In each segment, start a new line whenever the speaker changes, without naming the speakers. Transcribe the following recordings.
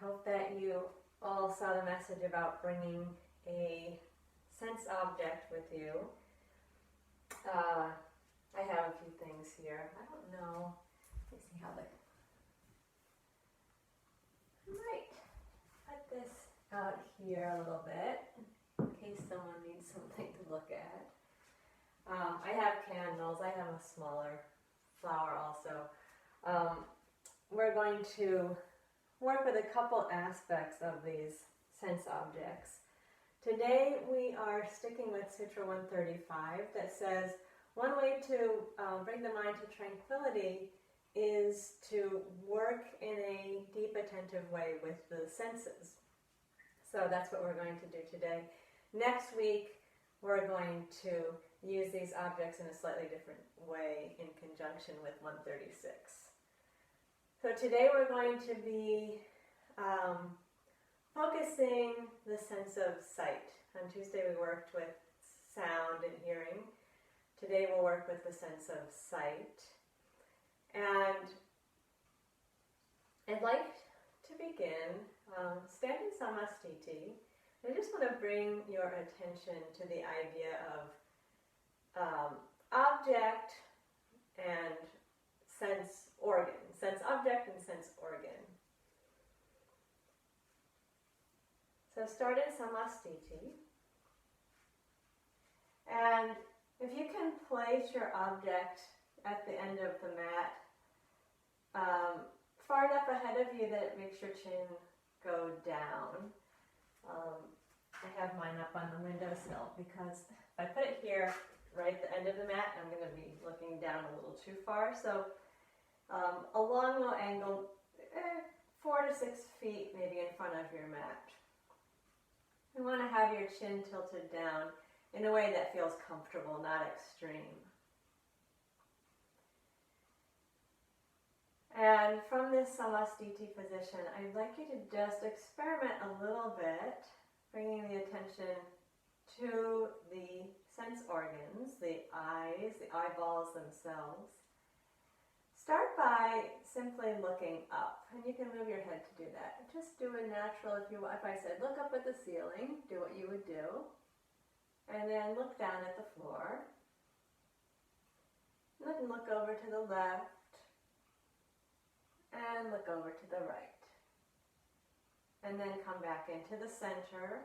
hope that you all saw the message about bringing a sense object with you. I have a few things here. I don't know. Let me see how I might put this out here a little bit in case someone needs something to look at. I have candles. I have a smaller flower also. We're going to work with a couple aspects of these sense objects. Today we are sticking with Sutra 135 that says one way to bring the mind to tranquility is to work in a deep attentive way with the senses. So that's what we're going to do today. Next week we're going to use these objects in a slightly different way in conjunction with 136. So today we're going to be focusing the sense of sight. On Tuesday we worked with sound and hearing. Today we'll work with the sense of sight. And I'd like to begin standing samastiti. I just want to bring your attention to the idea of object and sense organ. Sense object and sense organ. So start in samastiti. And if you can place your object at the end of the mat, far enough ahead of you that it makes your chin go down. I have mine up on the windowsill because if I put it here right at the end of the mat, I'm going to be looking down a little too far. So a long low angle, 4 to 6 feet maybe in front of your mat. You want to have your chin tilted down in a way that feels comfortable, not extreme. And from this samastiti position, I'd like you to just experiment a little bit, bringing the attention to the sense organs, the eyes, the eyeballs themselves. Start by simply looking up, and you can move your head to do that. Just do a natural, if I said look up at the ceiling, do what you would do, and then look down at the floor. Then look over to the left, and look over to the right. And then come back into the center.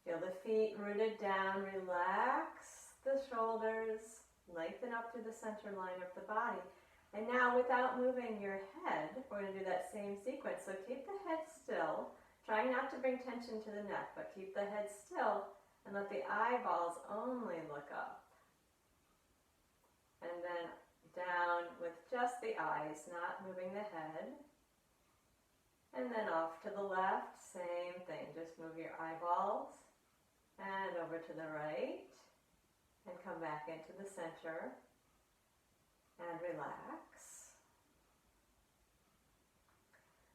Feel the feet rooted down, relax the shoulders, lengthen up to the center line of the body. And now without moving your head, we're going to do that same sequence. So keep the head still, trying not to bring tension to the neck, but keep the head still and let the eyeballs only look up. And then down with just the eyes, not moving the head. And then off to the left, same thing. Just move your eyeballs and over to the right. And come back into the center and relax.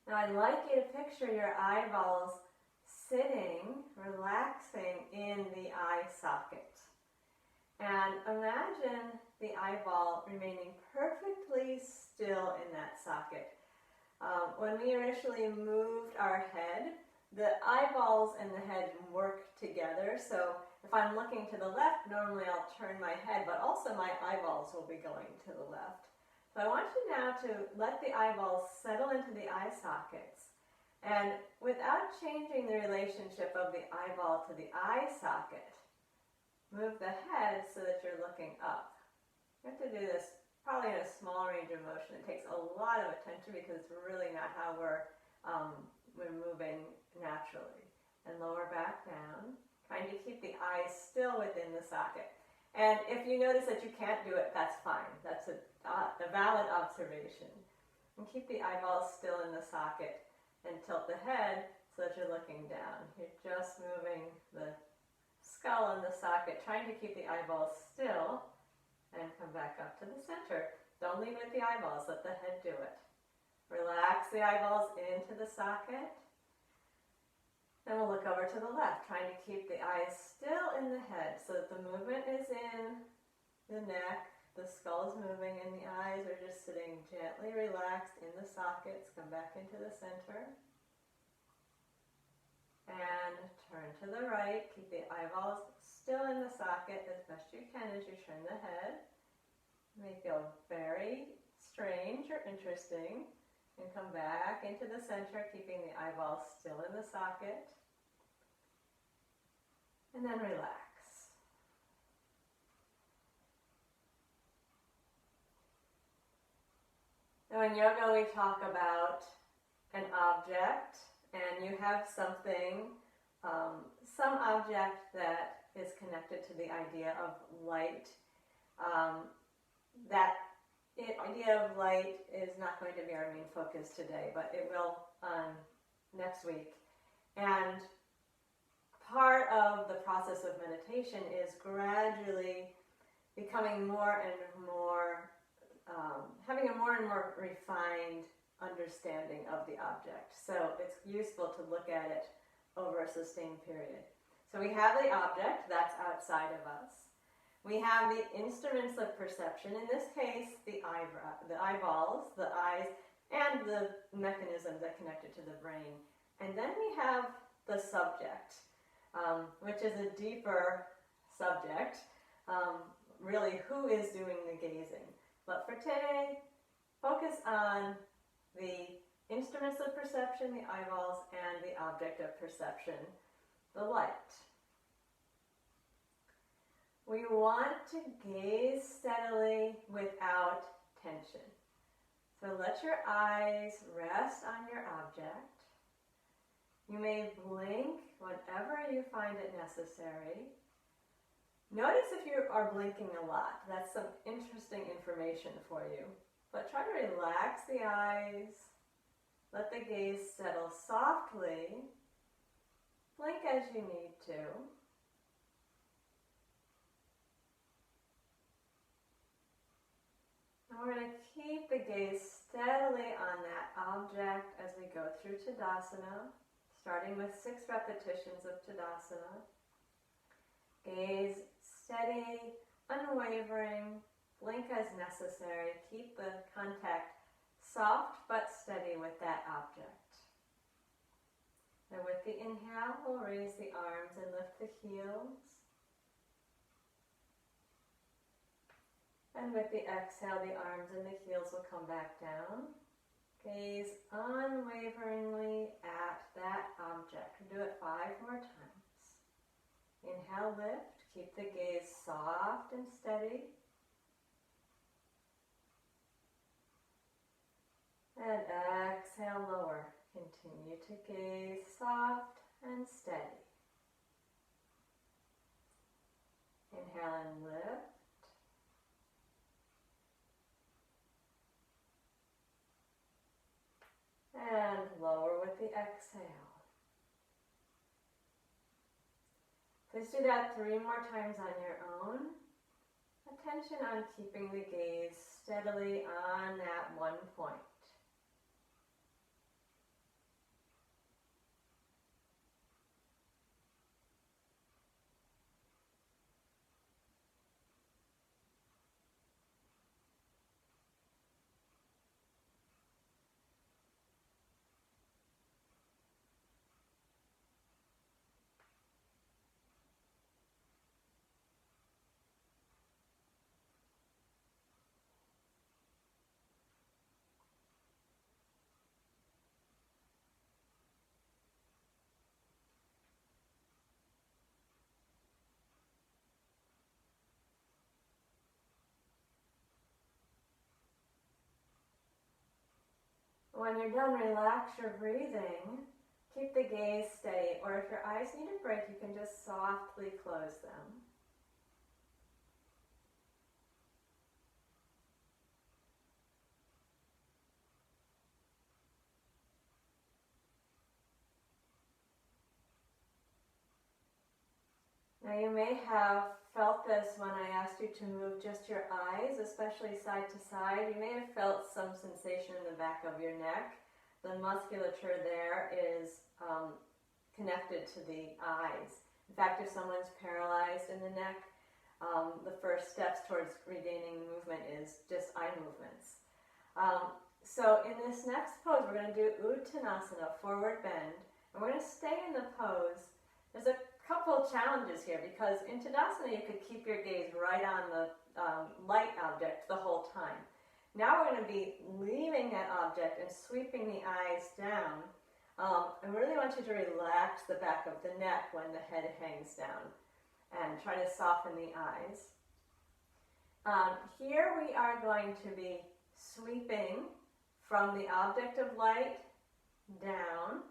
Now I'd like you to picture your eyeballs sitting, relaxing in the eye socket. And imagine the eyeball remaining perfectly still in that socket. When we initially moved our head, the eyeballs and the head work together. So if I'm looking to the left, normally I'll turn my head, but also my eyeballs will be going to the left. So I want you now to let the eyeballs settle into the eye sockets. And without changing the relationship of the eyeball to the eye socket, move the head so that you're looking up. You have to do this probably in a small range of motion. It takes a lot of attention because it's really not how we're moving naturally. And lower back down, trying to keep the eyes still within the socket. And if you notice that you can't do it, that's fine. That's a valid observation. And keep the eyeballs still in the socket and tilt the head so that you're looking down. You're just moving the skull in the socket, trying to keep the eyeballs still and come back up to the center. Don't leave it at the eyeballs, let the head do it. Relax the eyeballs into the socket. Then we'll look over to the left, trying to keep the eyes still in the head so that the movement is in the neck, the skull is moving, and the eyes are just sitting gently relaxed in the sockets. Come back into the center. And turn to the right. Keep the eyeballs still in the socket as best you can as you turn the head. It may feel very strange or interesting. And come back into the center, keeping the eyeballs still in the socket. And then relax. Now in yoga we talk about an object, and you have something, some object that is connected to the idea of light. That idea of light is not going to be our main focus today, but it will next week. And part of the process of meditation is gradually becoming more and more, having a more and more refined understanding of the object. So it's useful to look at it over a sustained period. So we have the object that's outside of us. We have the instruments of perception, in this case the eyeballs, the eyes, and the mechanisms that connect it to the brain. And then we have the subject, which is a deeper subject, really who is doing the gazing. But for today, focus on the instruments of perception, the eyeballs, and the object of perception, the light. We want to gaze steadily without tension. So let your eyes rest on your object. You may blink whenever you find it necessary. Notice if you are blinking a lot. That's some interesting information for you. But try to relax the eyes. Let the gaze settle softly. Blink as you need to. And we're going to keep the gaze steadily on that object as we go through Tadasana, starting with 6 repetitions of Tadasana. Gaze steady, unwavering, blink as necessary. Keep the contact soft but steady with that object. And with the inhale, we'll raise the arms and lift the heels. And with the exhale, the arms and the heels will come back down. Gaze unwaveringly at that object. Do it 5 more times. Inhale, lift. Keep the gaze soft and steady. And exhale, lower. Continue to gaze soft and steady. Inhale and lift. And lower with the exhale. Please do that 3 more times on your own. Attention on keeping the gaze steadily on that one point. When you're done, relax your breathing. Keep the gaze steady, or if your eyes need a break, you can just softly close them. Now you may have felt this when I asked you to move just your eyes, especially side to side. You may have felt some sensation in the back of your neck. The musculature there is connected to the eyes. In fact, if someone's paralyzed in the neck, the first steps towards regaining movement is just eye movements. So in this next pose, we're going to do Uttanasana, forward bend. And we're going to stay in the pose. There's a couple challenges here because in Tadasana you could keep your gaze right on the light object the whole time. Now we're going to be leaving that object and sweeping the eyes down. I really want you to relax the back of the neck when the head hangs down and try to soften the eyes. Here we are going to be sweeping from the object of light down,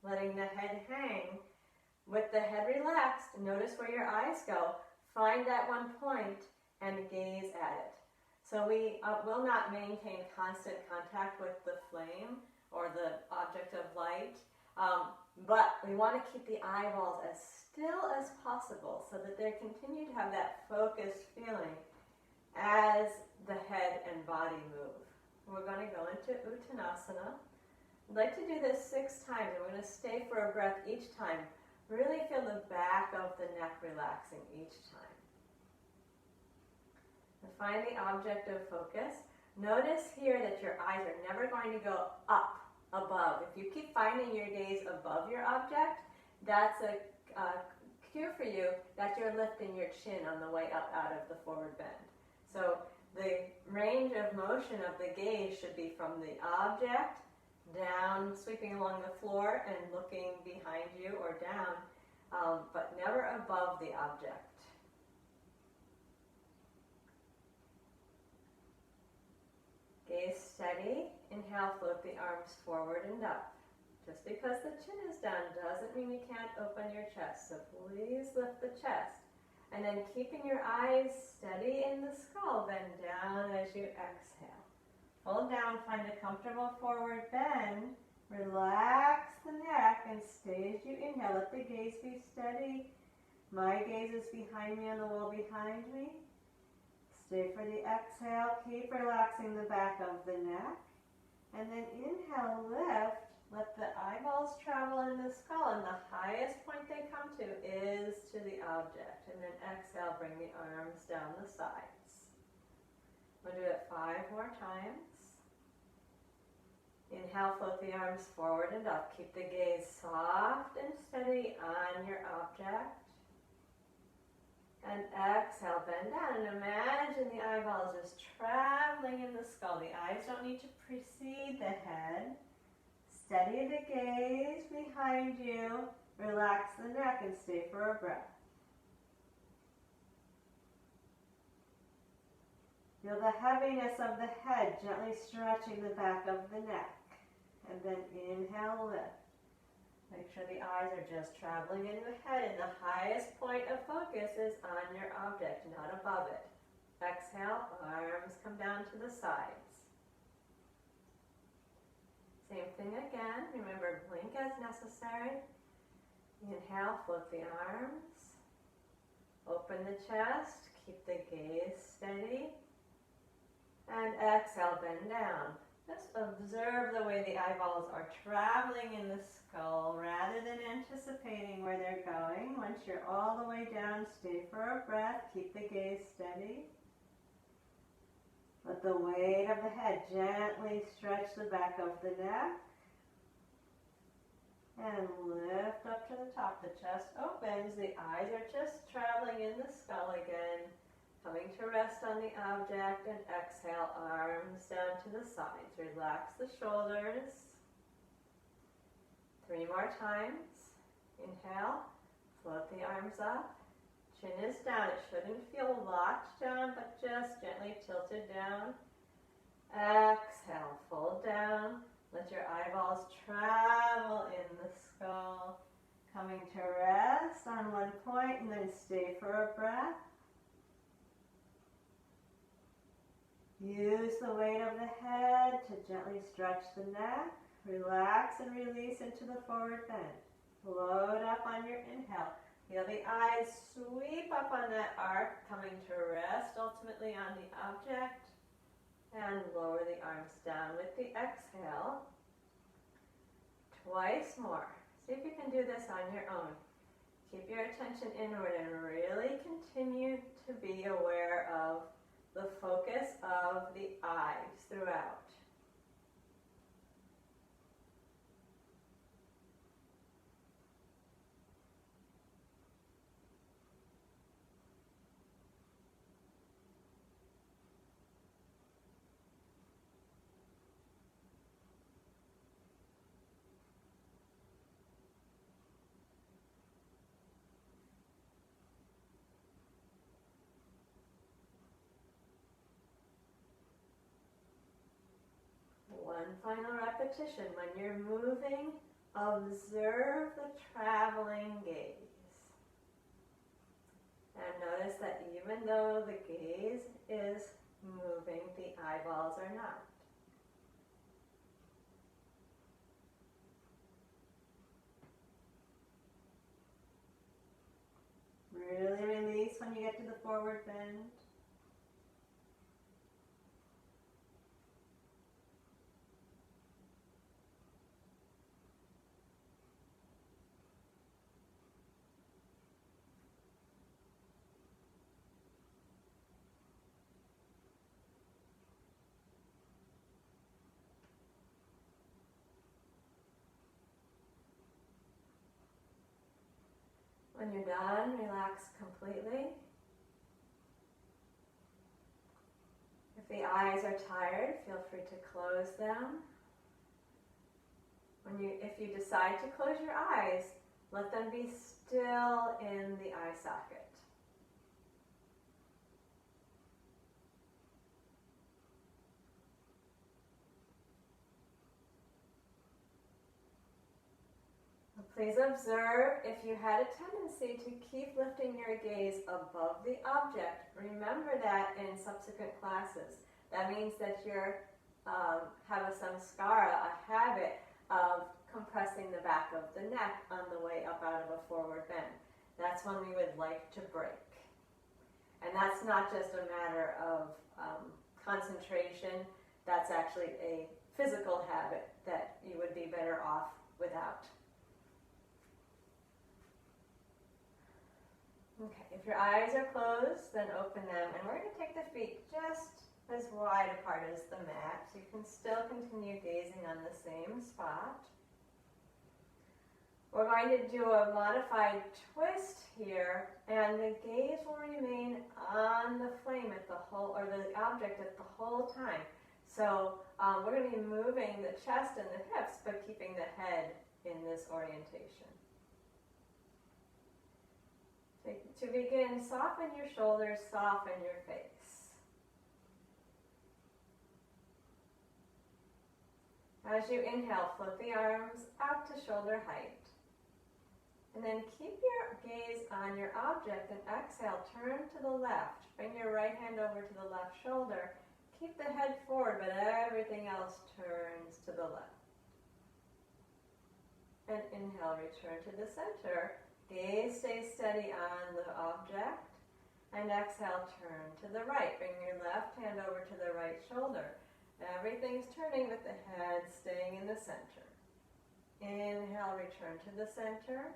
letting the head hang. With the head relaxed, notice where your eyes go. Find that one point and gaze at it. So we will not maintain constant contact with the flame or the object of light, but we want to keep the eyeballs as still as possible so that they continue to have that focused feeling as the head and body move. We're going to go into Uttanasana. I'd like to do this 6 times, and we're going to stay for a breath each time. Really feel the back of the neck relaxing each time. And find the object of focus. Notice here that your eyes are never going to go up, above. If you keep finding your gaze above your object, that's a cue for you that you're lifting your chin on the way up out of the forward bend. So the range of motion of the gaze should be from the object down, sweeping along the floor and looking behind you or down, but never above the object. Gaze steady. Inhale, float the arms forward and up. Just because the chin is down doesn't mean you can't open your chest, so please lift the chest. And then keeping your eyes steady in the skull, bend down as you exhale. Hold down, find a comfortable forward bend. Relax the neck and stay as you inhale. Let the gaze be steady. My gaze is behind me on the wall behind me. Stay for the exhale. Keep relaxing the back of the neck. And then inhale, lift. Let the eyeballs travel in the skull, and the highest point they come to is to the object. And then exhale, bring the arms down the sides. We'll do it 5 more times. Inhale, float the arms forward and up. Keep the gaze soft and steady on your object. And exhale, bend down and imagine the eyeballs just traveling in the skull. The eyes don't need to precede the head. Steady the gaze behind you. Relax the neck and stay for a breath. Feel the heaviness of the head gently stretching the back of the neck. And then inhale, lift. Make sure the eyes are just traveling in the head, and the highest point of focus is on your object, not above it. Exhale, arms come down to the sides. Same thing again. Remember, blink as necessary. Inhale, float the arms. Open the chest. Keep the gaze steady. And exhale, bend down. Just observe the way the eyeballs are traveling in the skull rather than anticipating where they're going. Once you're all the way down, stay for a breath. Keep the gaze steady. Let the weight of the head gently stretch the back of the neck. And lift up to the top. The chest opens. The eyes are just traveling in the skull again. Coming to rest on the object, and exhale, arms down to the sides. Relax the shoulders. 3 more times. Inhale, float the arms up. Chin is down. It shouldn't feel locked down, but just gently tilted down. Exhale, fold down. Let your eyeballs travel in the skull. Coming to rest on one point, and then stay for a breath. Use the weight of the head to gently stretch the neck. Relax and release into the forward bend. Float up on your inhale. Feel the eyes sweep up on that arc, coming to rest ultimately on the object. And lower the arms down with the exhale. Twice more. See if you can do this on your own. Keep your attention inward and really continue to be aware of the focus of the eyes throughout. final repetition. When you're moving, observe the traveling gaze. And notice that even though the gaze is moving, the eyeballs are not. Really release when you get to the forward bend. When you're done, relax completely. If the eyes are tired, feel free to close them. If you decide to close your eyes, let them be still in the eye socket. Please observe if you had a tendency to keep lifting your gaze above the object. Remember that in subsequent classes. That means that you're have a samskara, a habit of compressing the back of the neck on the way up out of a forward bend. That's one we would like to break. And that's not just a matter of concentration. That's actually a physical habit that you would be better off without. Okay, if your eyes are closed, then open them, and we're going to take the feet just as wide apart as the mat, so you can still continue gazing on the same spot. We're going to do a modified twist here, and the gaze will remain on the flame at the whole, or the object at the whole time. So we're going to be moving the chest and the hips, but keeping the head in this orientation. To begin, soften your shoulders, soften your face. As you inhale, float the arms out to shoulder height. And then keep your gaze on your object and exhale, turn to the left. Bring your right hand over to the left shoulder. Keep the head forward, but everything else turns to the left. And inhale, return to the center. Gaze stays steady on the object, and exhale, turn to the right. Bring your left hand over to the right shoulder. Everything's turning with the head staying in the center. Inhale, return to the center.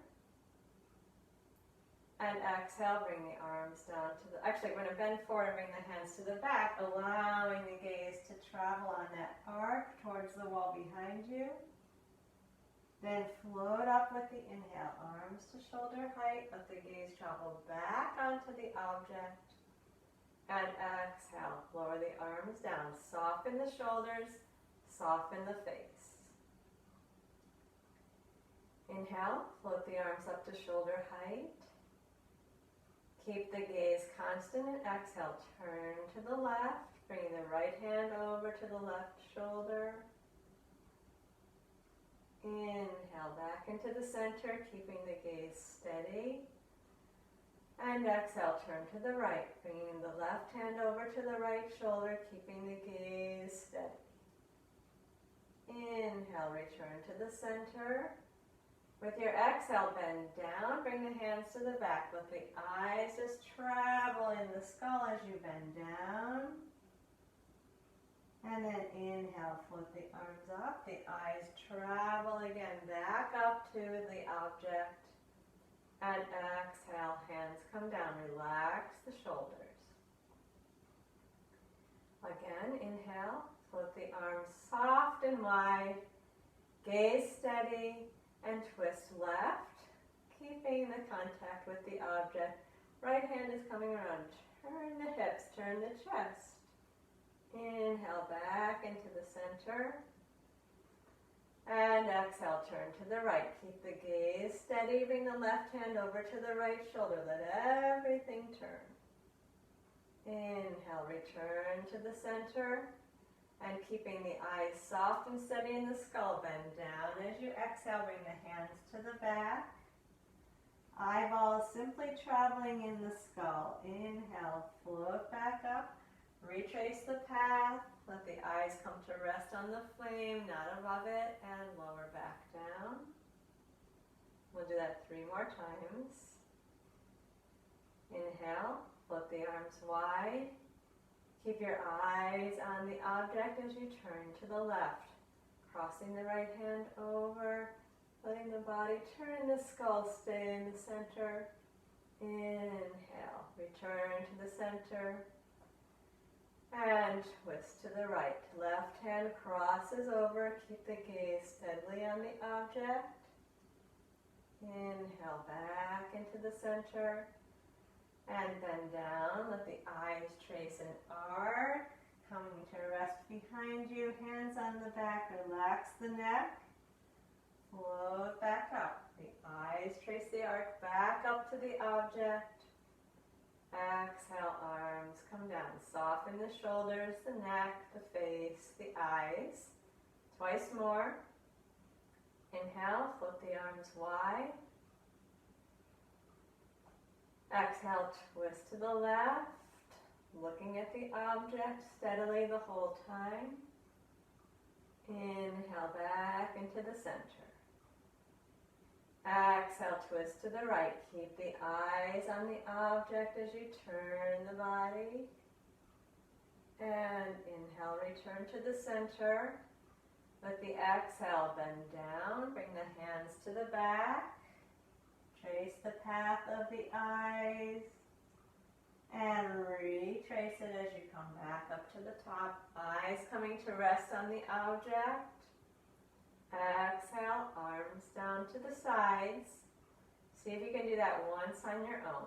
And exhale, bring the arms down to the, actually we're going to bend forward and bring the hands to the back, allowing the gaze to travel on that arc towards the wall behind you. Then float up with the inhale, arms to shoulder height, let the gaze travel back onto the object. And exhale, lower the arms down, soften the shoulders, soften the face. Inhale, float the arms up to shoulder height. Keep the gaze constant and exhale, turn to the left, bring the right hand over to the left shoulder. Inhale back into the center, keeping the gaze steady. And exhale, turn to the right, bringing the left hand over to the right shoulder, keeping the gaze steady. Inhale, return to the center. With your exhale, bend down, bring the hands to the back. Let the eyes just travel in the skull as you bend down. And then inhale, float the arms up. The eyes travel again back up to the object. And exhale, hands come down. Relax the shoulders. Again, inhale, float the arms soft and wide. Gaze steady and twist left, keeping the contact with the object. Right hand is coming around. Turn the hips, turn the chest. Inhale back into the center. And exhale, turn to the right. Keep the gaze steady. Bring the left hand over to the right shoulder. Let everything turn. Inhale, return to the center. And keeping the eyes soft and steady in the skull, bend down. As you exhale, bring the hands to the back. Eyeballs simply traveling in the skull. Inhale, float back up. Retrace the path. Let the eyes come to rest on the flame, not above it, and lower back down. We'll do that 3 more times. Inhale, float the arms wide. Keep your eyes on the object as you turn to the left. Crossing the right hand over, letting the body turn, the skull stay in the center. Inhale, return to the center. And twist to the right. Left hand crosses over, keep the gaze steadily on the object. Inhale, back into the center. And bend down, let the eyes trace an arc, coming to rest behind you, hands on the back, relax the neck, float back up. The eyes trace the arc back up to the object. Exhale, arms come down, soften the shoulders, the neck, the face, the eyes. Twice more. Inhale, float the arms wide. Exhale, twist to the left, looking at the object steadily the whole time. Inhale, back into the center. Exhale, twist to the right. Keep the eyes on the object as you turn the body. And inhale, return to the center. Let the exhale bend down, bring the hands to the back. Trace the path of the eyes and retrace it as you come back up to the top. Eyes coming to rest on the object. Exhale, arms down to the sides. See if you can do that once on your own.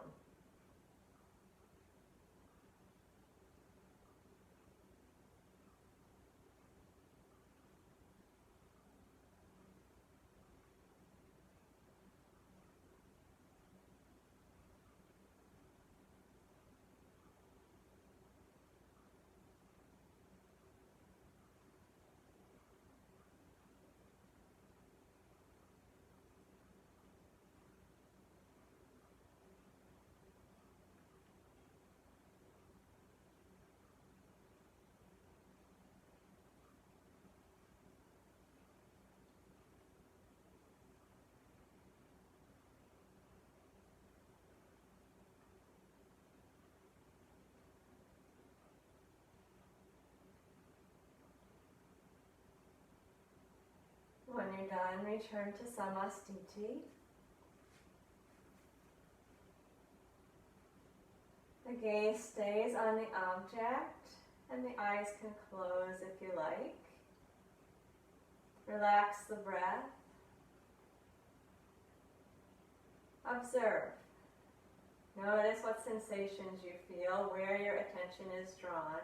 When you're done, return to Samastiti. The gaze stays on the object, and the eyes can close if you like. Relax the breath. Observe. Notice what sensations you feel, where your attention is drawn.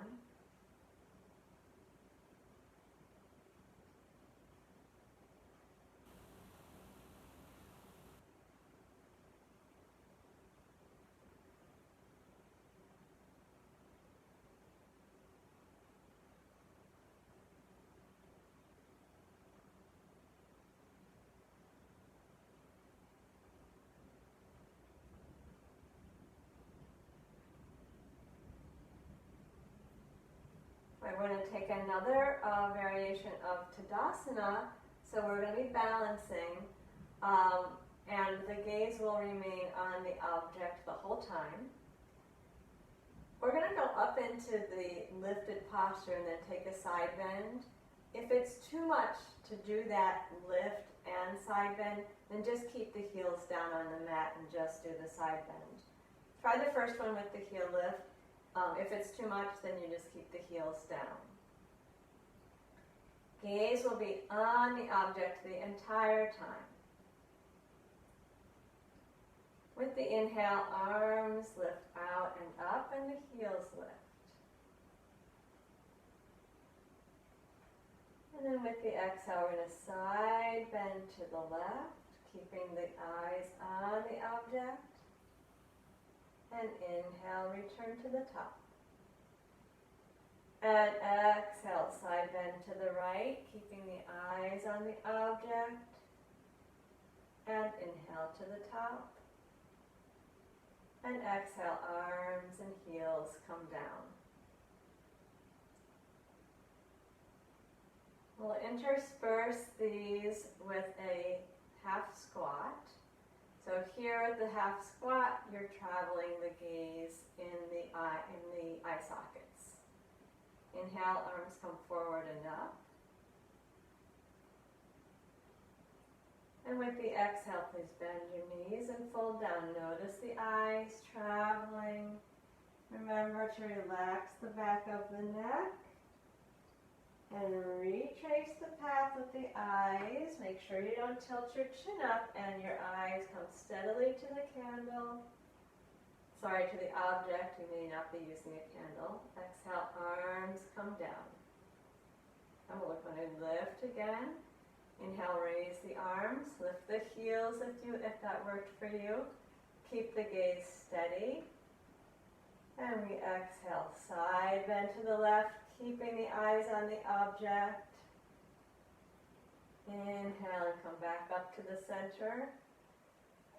We're going to take another variation of Tadasana. So we're going to be balancing, and the gaze will remain on the object the whole time. We're going to go up into the lifted posture and then take a side bend. If it's too much to do that lift and side bend, then just keep the heels down on the mat and just do the side bend. Try the first one with the heel lift. If it's too much, then you just keep the heels down. Gaze will be on the object the entire time. With the inhale, arms lift out and up, and the heels lift. And then with the exhale, we're going to side bend to the left, keeping the eyes on the object. And inhale, return to the top. And exhale, side bend to the right, keeping the eyes on the object. And inhale to the top. And exhale, arms and heels come down. We'll intersperse these with a half squat. So here at the half squat, you're traveling the gaze in the eye sockets. Inhale, arms come forward and up. And with the exhale, please bend your knees and fold down. Notice the eyes traveling. Remember to relax the back of the neck. And retrace the path with the eyes. Make sure you don't tilt your chin up and your eyes come steadily to the candle. Sorry, to the object. You may not be using a candle. Exhale, arms come down. And we're going to lift again. Inhale, raise the arms. Lift the heels if that worked for you. Keep the gaze steady. And we exhale, side bend to the left. Keeping the eyes on the object. Inhale and come back up to the center.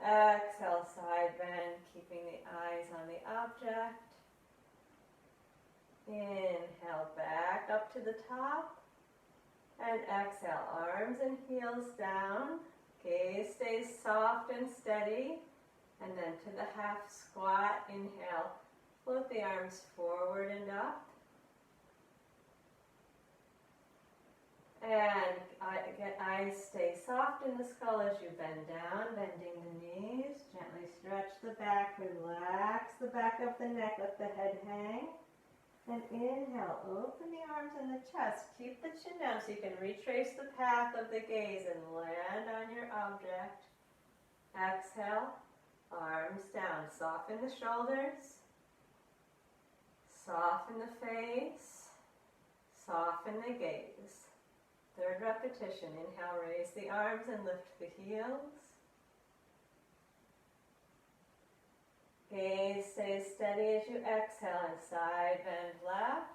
Exhale, side bend, keeping the eyes on the object. Inhale, back up to the top. And exhale, arms and heels down. Gaze stays soft and steady. And then to the half squat, inhale, float the arms forward and up. And eyes stay soft in the skull as you bend down, bending the knees. Gently stretch the back, relax the back of the neck, let the head hang. And inhale, open the arms and the chest. Keep the chin down so you can retrace the path of the gaze and land on your object. Exhale, arms down. Soften the shoulders. Soften the face. Soften the gaze. Third repetition. Inhale, raise the arms and lift the heels. Gaze stays steady as you exhale and side bend left.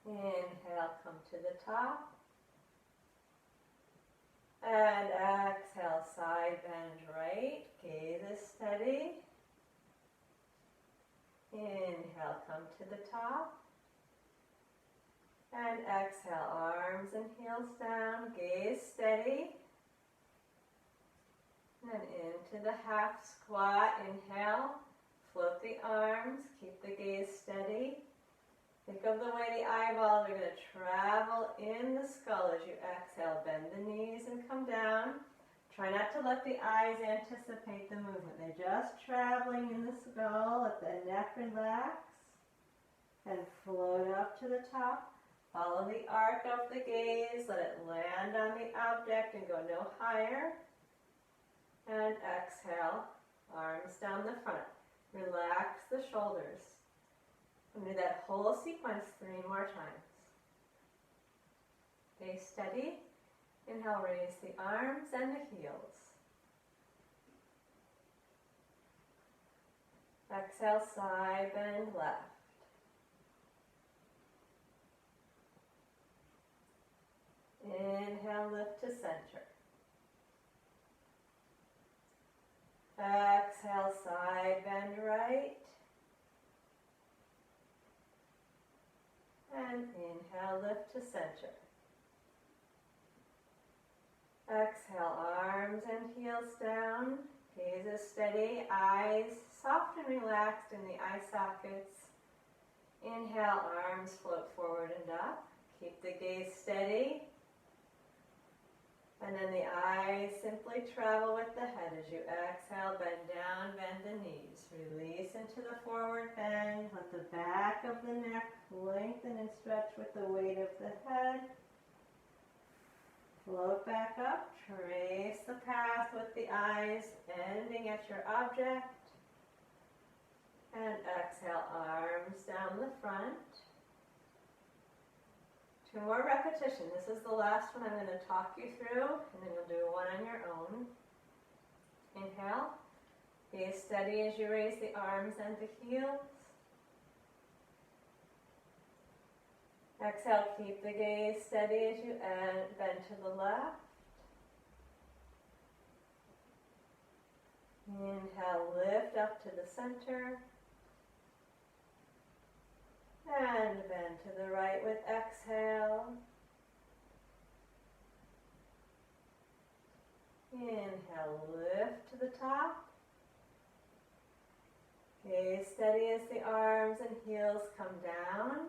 Inhale, come to the top. And exhale, side bend right. Gaze is steady. Inhale, come to the top. And exhale, arms and heels down, gaze steady. And then into the half squat, inhale, float the arms, keep the gaze steady. Think of the way the eyeballs are going to travel in the skull as you exhale. Bend the knees and come down. Try not to let the eyes anticipate the movement. They're just traveling in the skull. Let the neck relax and float up to the top. Follow the arc of the gaze, let it land on the object and go no higher. And exhale, arms down the front. Relax the shoulders. And do that whole sequence 3 more times. Stay steady. Inhale, raise the arms and the heels. Exhale, side bend left. Inhale, lift to center. Exhale, side bend right. And inhale, lift to center. Exhale, arms and heels down. Gaze is steady, eyes soft and relaxed in the eye sockets. Inhale, arms float forward and up. Keep the gaze steady. And then the eyes simply travel with the head as you exhale, bend down, bend the knees. Release into the forward bend. Let the back of the neck lengthen and stretch with the weight of the head. Float back up, trace the path with the eyes, ending at your object. And exhale, arms down the front. 2 more repetitions. This is the last one I'm going to talk you through, and then you'll do one on your own. Inhale, Gaze steady as you raise the arms and the heels. Exhale, keep the gaze steady as you bend to the left. Inhale, lift up to the center. And bend to the right with exhale. Inhale, lift to the top. Gaze steady as the arms and heels come down.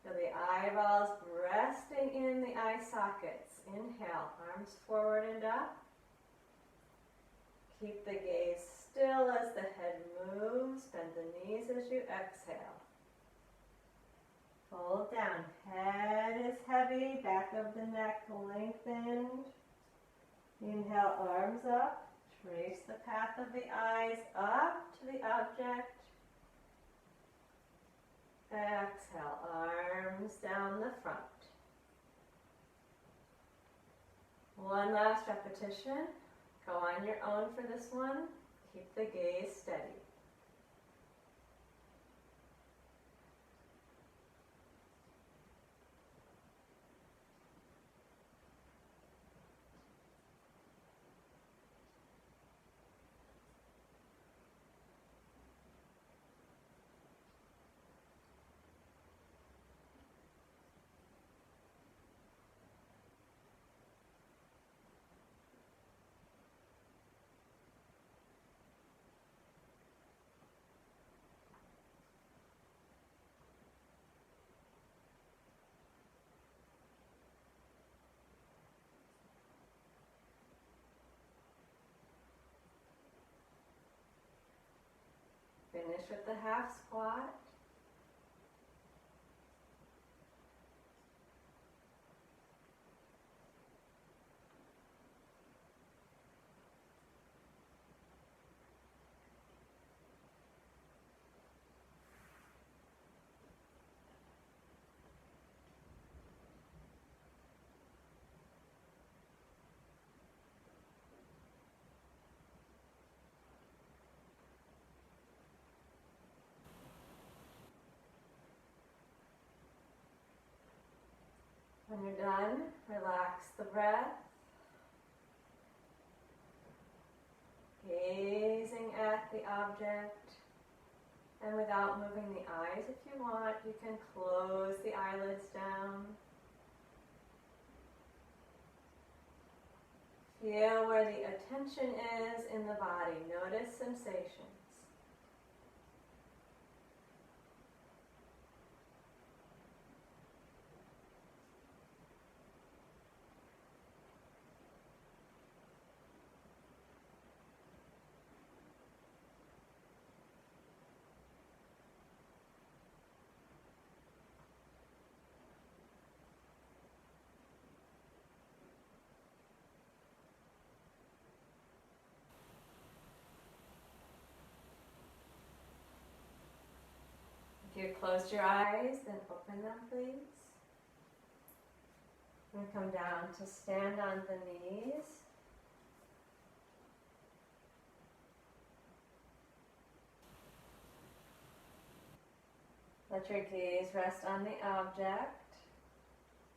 Feel the eyeballs resting in the eye sockets. Inhale, arms forward and up. Keep the gaze still as the head moves. Bend the knees as you exhale. Fold down. Head is heavy. Back of the neck lengthened. Inhale, arms up. Trace the path of the eyes up to the object. Exhale, arms down the front. One last repetition. Go on your own for this one. Keep the gaze steady. Finish with the half squat. When you're done, relax the breath. Gazing at the object. And without moving the eyes, if you want, you can close the eyelids down. Feel where the attention is in the body. Notice sensations. If you closed your eyes, then open them, please. And come down to stand on the knees. Let your gaze rest on the object.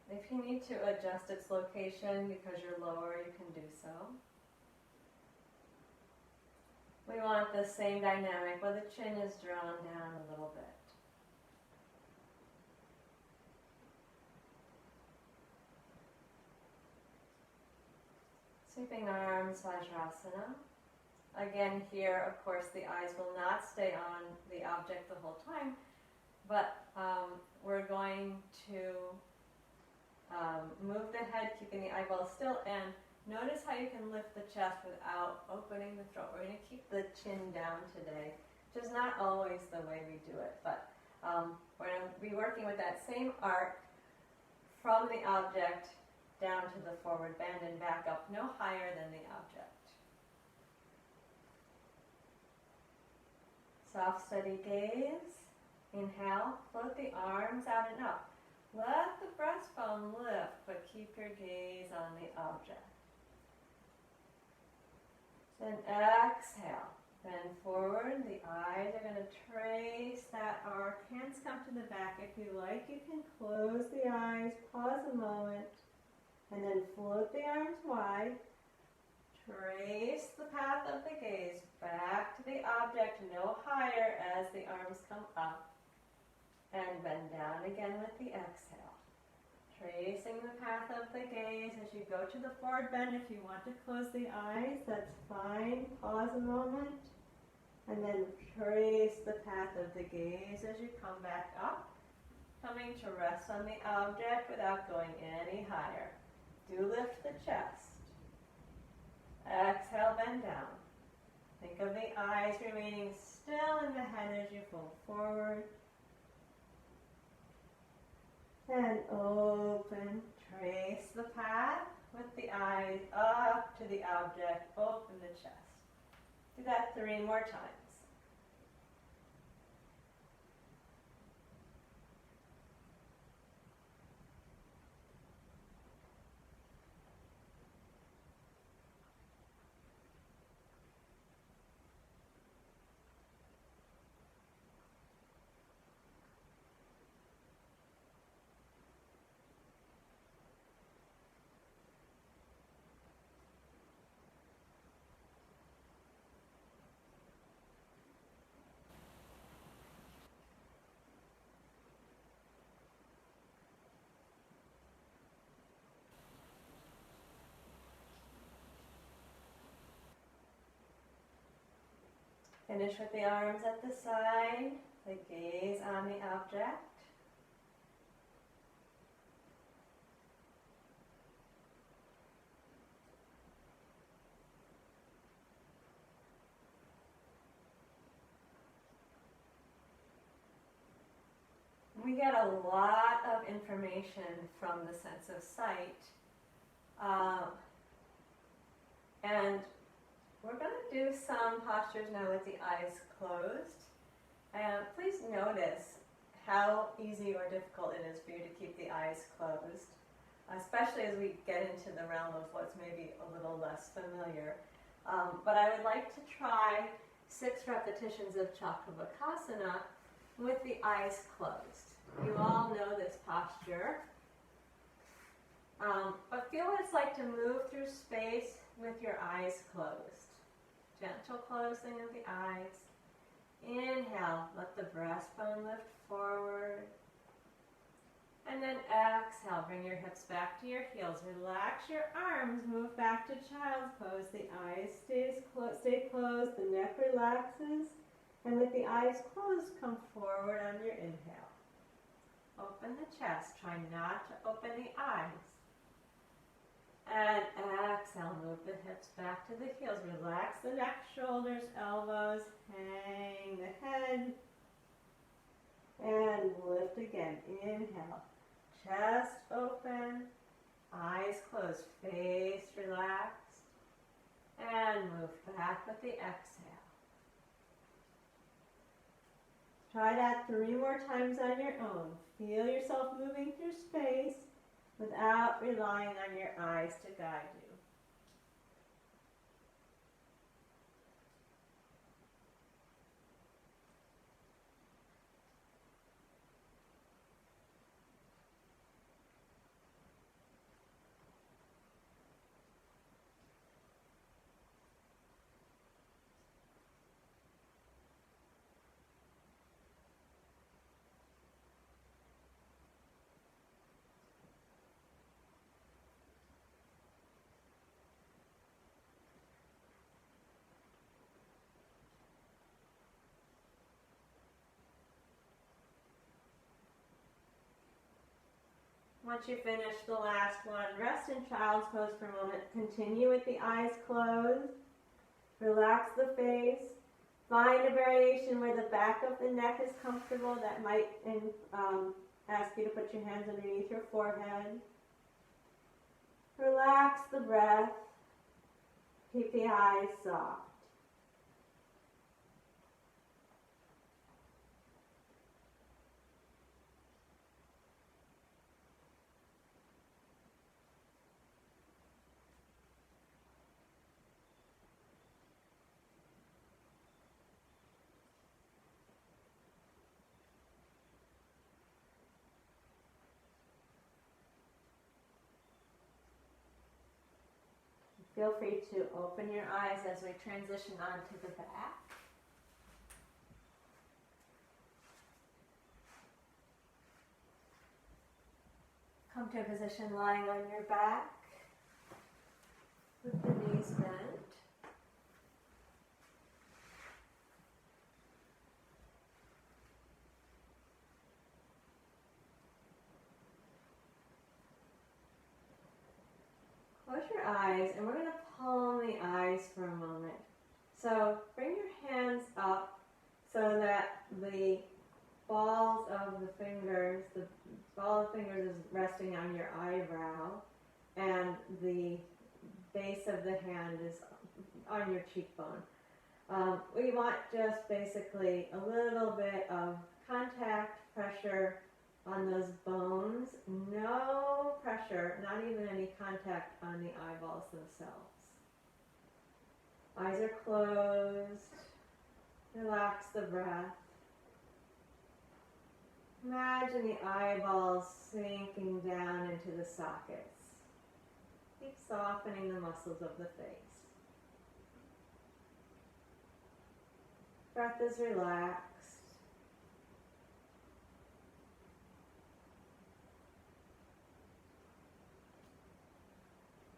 If you need to adjust its location because you're lower, you can do so. We want the same dynamic where the chin is drawn down a little bit. Sweeping arms, Vajrasana. Again here, of course, the eyes will not stay on the object the whole time, but we're going to move the head, keeping the eyeballs still, and notice how you can lift the chest without opening the throat. We're going to keep the chin down today, which is not always the way we do it, but we're going to be working with that same arc from the object down to the forward bend and back up, no higher than the object. Soft, steady gaze. Inhale, float the arms out and up. Let the breastbone lift, but keep your gaze on the object. Then exhale. Bend forward. The eyes are going to trace that arc. Hands come to the back. If you like, you can close the eyes, pause a moment, and then float the arms wide. Trace the path of the gaze back to the object, no higher as the arms come up. And bend down again with the exhale. Tracing the path of the gaze as you go to the forward bend. If you want to close the eyes, that's fine. Pause a moment. And then trace the path of the gaze as you come back up. Coming to rest on the object without going any higher. Do lift the chest. Exhale, bend down. Think of the eyes remaining still in the head as you fold forward. And open. Trace the path with the eyes up to the object. Open the chest. Do that 3 more times. Finish with the arms at the side, the gaze on the object. We get a lot of information from the sense of sight. And we're going to do some postures now with the eyes closed. And please notice how easy or difficult it is for you to keep the eyes closed, especially as we get into the realm of what's maybe a little less familiar. But I would like to try 6 repetitions of Chakravakasana with the eyes closed. You all know this posture. But feel what it's like to move through space with your eyes closed. Gentle closing of the eyes. Inhale, let the breastbone lift forward. And then exhale, bring your hips back to your heels. Relax your arms, move back to child's pose. The eyes stay closed, the neck relaxes. And with the eyes closed, come forward on your inhale. Open the chest, try not to open the eyes. And exhale, move the hips back to the heels. Relax the neck, shoulders, elbows, hang the head. And lift again. Inhale, chest open, eyes closed, face relaxed. And move back with the exhale. Try that 3 more times on your own. Feel yourself moving through space without relying on your eyes to guide you. Once you finish the last one, rest in child's pose for a moment. Continue with the eyes closed. Relax the face. Find a variation where the back of the neck is comfortable. That might ask you to put your hands underneath your forehead. Relax the breath. Keep the eyes soft. feel free to open your eyes as we transition onto the back. Come to a position lying on your back with the knees bent. Close your eyes, and we're going to palm the eyes for a moment. So bring your hands up so that the balls of the fingers, the ball of fingers is resting on your eyebrow, and the base of the hand is on your cheekbone. We want just basically a little bit of contact, pressure on those bones. No pressure, not even any contact on the eyeballs themselves. Eyes are closed. Relax the breath. Imagine the eyeballs sinking down into the sockets. Keep softening the muscles of the face. Breath is relaxed.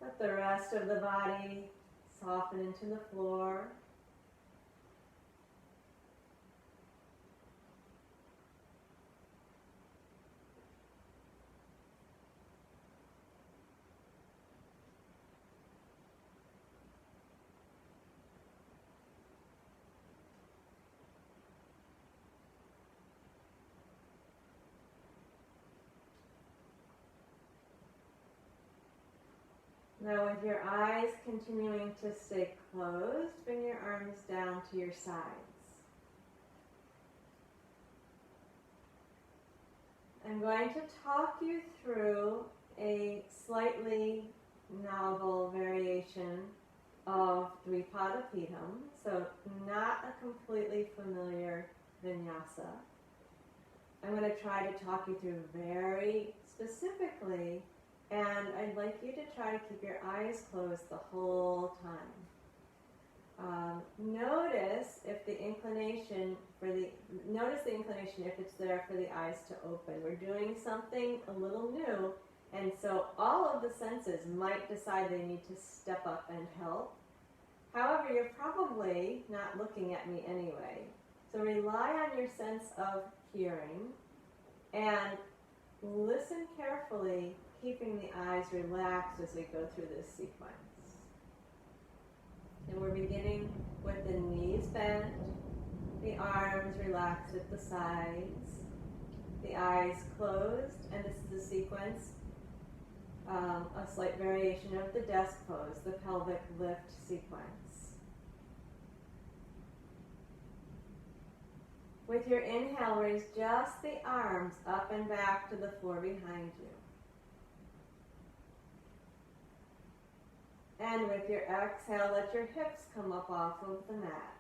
Let the rest of the body soften into the floor. Now with your eyes continuing to stay closed, bring your arms down to your sides. I'm going to talk you through a slightly novel variation of Dvipada Pitham, so not a completely familiar vinyasa. I'm going to try to talk you through very specifically, and I'd like you to try to keep your eyes closed the whole time. Notice the inclination if it's there for the eyes to open. We're doing something a little new, and so all of the senses might decide they need to step up and help. However, you're probably not looking at me anyway. So rely on your sense of hearing and listen carefully, keeping the eyes relaxed as we go through this sequence. And we're beginning with the knees bent, the arms relaxed at the sides, the eyes closed, and this is a sequence, a slight variation of the desk pose, the pelvic lift sequence. With your inhale, raise just the arms up and back to the floor behind you. And with your exhale, let your hips come up off of the mat.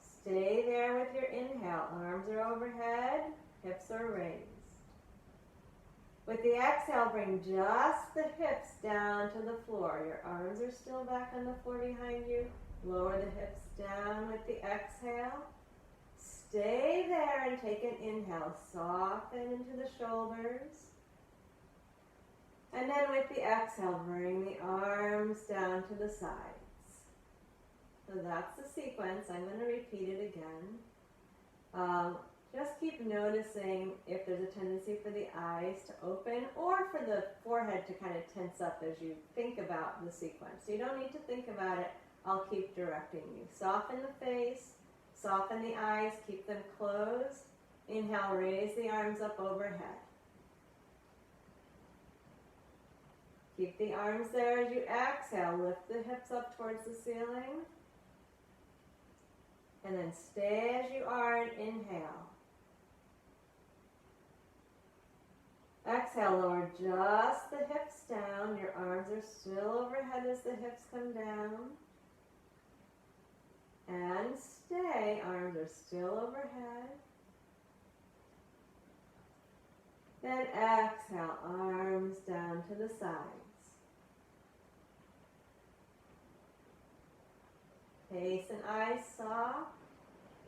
Stay there with your inhale. Arms are overhead, hips are raised. With the exhale, bring just the hips down to the floor. Your arms are still back on the floor behind you. Lower the hips down with the exhale. Stay there and take an inhale. Soften into the shoulders. And then with the exhale, bring the arms down to the sides. So that's the sequence. I'm going to repeat it again. Just keep noticing if there's a tendency for the eyes to open or for the forehead to kind of tense up as you think about the sequence. So you don't need to think about it. I'll keep directing you. Soften the face, soften the eyes, keep them closed. Inhale, raise the arms up overhead. Keep the arms there as you exhale. Lift the hips up towards the ceiling. And then stay as you are and inhale. Exhale, lower just the hips down. Your arms are still overhead as the hips come down. And stay, arms are still overhead. Then exhale, arms down to the sides. Face and eyes soft.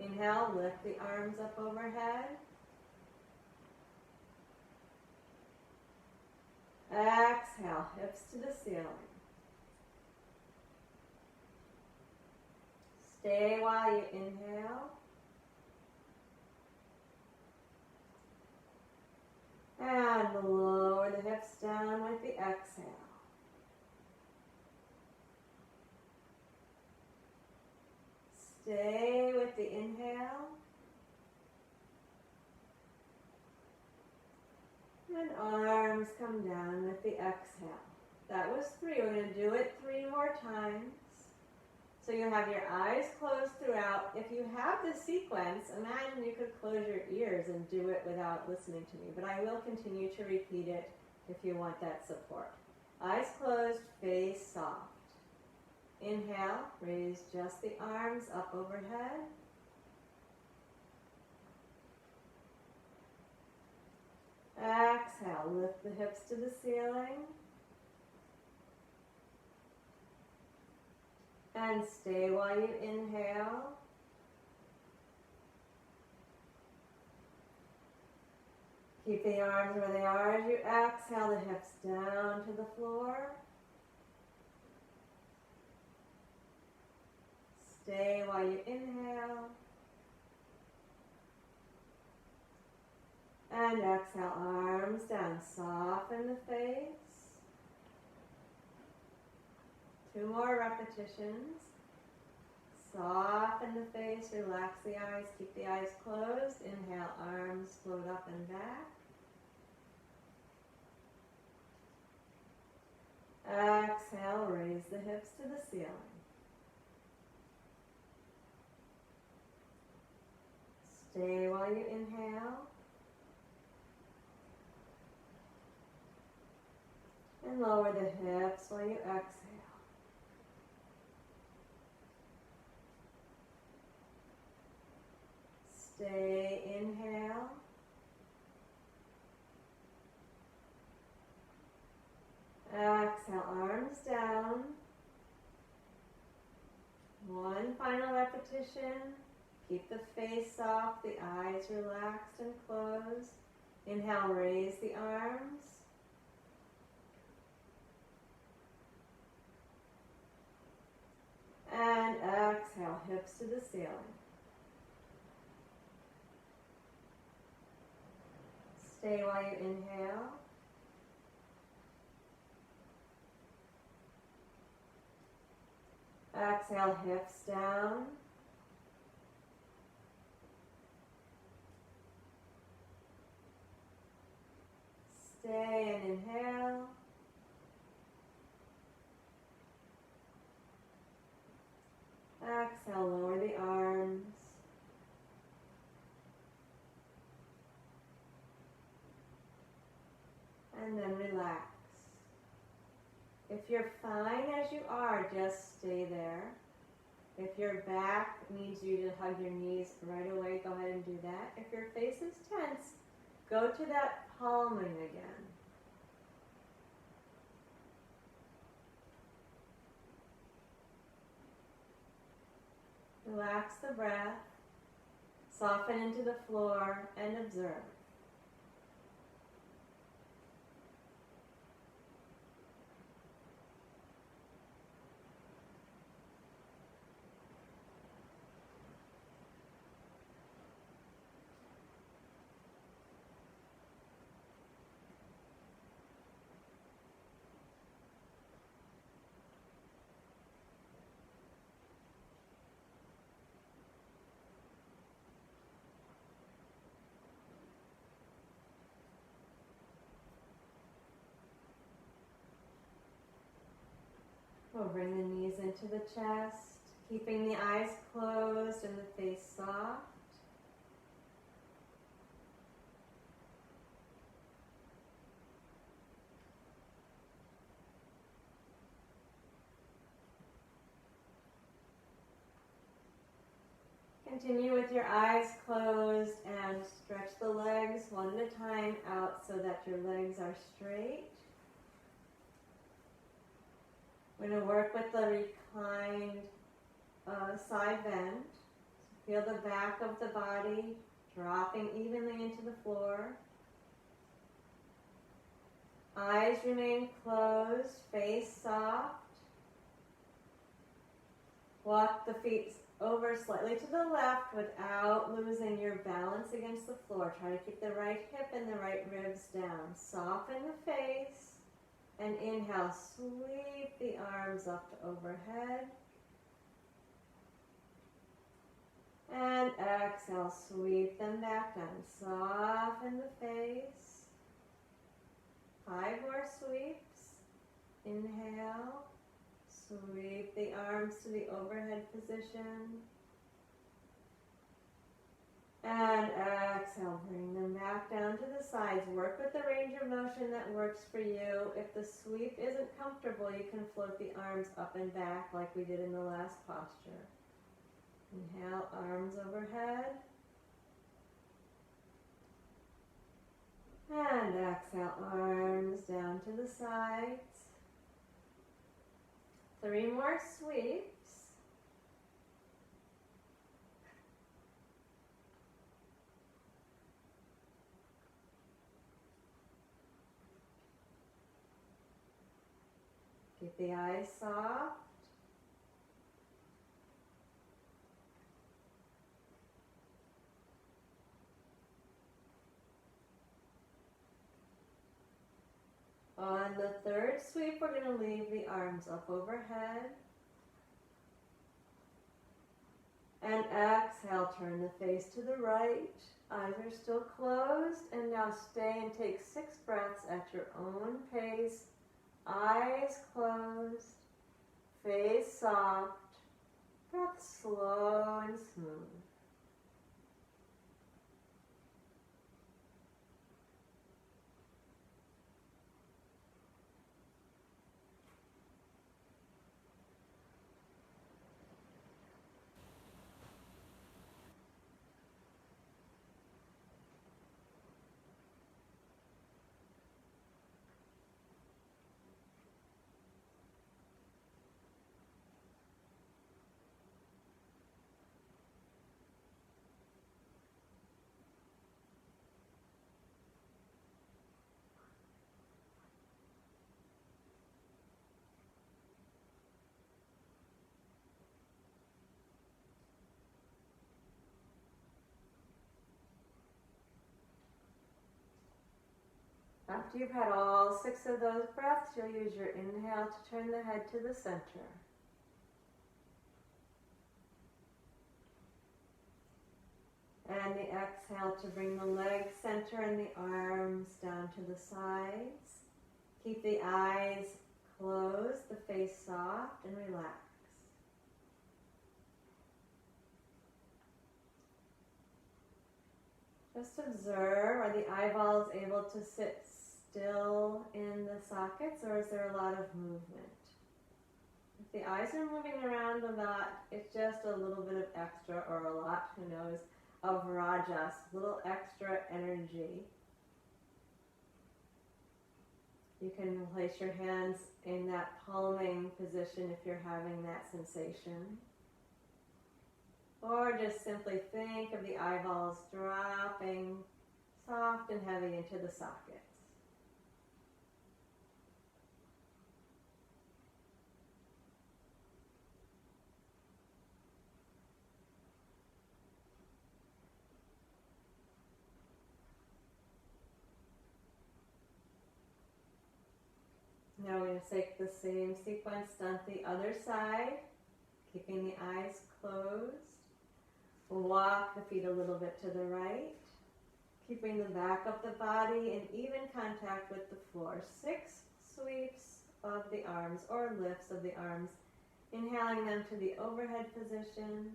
Inhale, lift the arms up overhead. Exhale, hips to the ceiling. Stay while you inhale. And lower the hips down with the exhale. Stay with the inhale. And arms come down with the exhale. That was 3. We're going to do it 3 more times. So you have your eyes closed throughout. If you have the sequence, imagine you could close your ears and do it without listening to me. But I will continue to repeat it if you want that support. Eyes closed, face soft. Inhale, raise just the arms up overhead. Exhale, lift the hips to the ceiling. And stay while you inhale. Keep the arms where they are as you exhale the hips down to the floor. Stay while you inhale. And exhale, arms down, soften the face. 2 more repetitions. Soften the face, relax the eyes, keep the eyes closed. Inhale, arms float up and back. Exhale, raise the hips to the ceiling. Stay while you inhale. And lower the hips while you exhale. Stay, inhale. Exhale, arms down. 1 final repetition. Keep the face soft, the eyes relaxed and closed. Inhale, raise the arms. And exhale, hips to the ceiling. Stay while you inhale. Exhale, hips down. Stay and inhale. Exhale, lower the arms. And then relax. If you're fine as you are, just stay there. If your back needs you to hug your knees right away, go ahead and do that. If your face is tense, go to that palming again. Relax the breath, soften into the floor, and observe. We'll bring the knees into the chest, keeping the eyes closed and the face soft. Continue with your eyes closed and stretch the legs one at a time out so that your legs are straight. We're going to work with the reclined side bend. So feel the back of the body dropping evenly into the floor. Eyes remain closed, face soft. Walk the feet over slightly to the left without losing your balance against the floor. Try to keep the right hip and the right ribs down. Soften the face and inhale, sweep the arms up to overhead. And exhale, sweep them back down. Soften the face. 5 more sweeps. Inhale. Sweep the arms to the overhead position. And exhale, bring them back down to the sides. Work with the range of motion that works for you. If the sweep isn't comfortable, you can float the arms up and back like we did in the last posture. Inhale, arms overhead. And exhale, arms down to the sides. 3 more sweeps. Keep the eyes soft. On the 3rd sweep, we're going to leave the arms up overhead. And exhale, turn the face to the right. Eyes are still closed. And now stay and take 6 breaths at your own pace. Eyes closed. Face soft. Breath slow and smooth. After you've had all 6 of those breaths, you'll use your inhale to turn the head to the center. And the exhale to bring the legs center and the arms down to the sides. Keep the eyes closed, the face soft, and relax. Just observe, are the eyeballs able to sit still in the sockets, or is there a lot of movement? If the eyes are moving around a lot, it's just a little bit of extra, or a lot, who knows, of rajas, a little extra energy. You can place your hands in that palming position if you're having that sensation. Or just simply think of the eyeballs dropping soft and heavy into the sockets. Now we're going to take the same sequence down the other side, keeping the eyes closed. We'll walk the feet a little bit to the right, keeping the back of the body in even contact with the floor. 6 sweeps of the arms or lifts of the arms, inhaling them to the overhead position.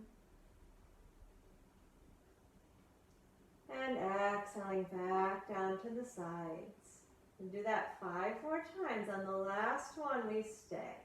And exhaling back down to the sides. And do that 5 more times. On the last one, we stay.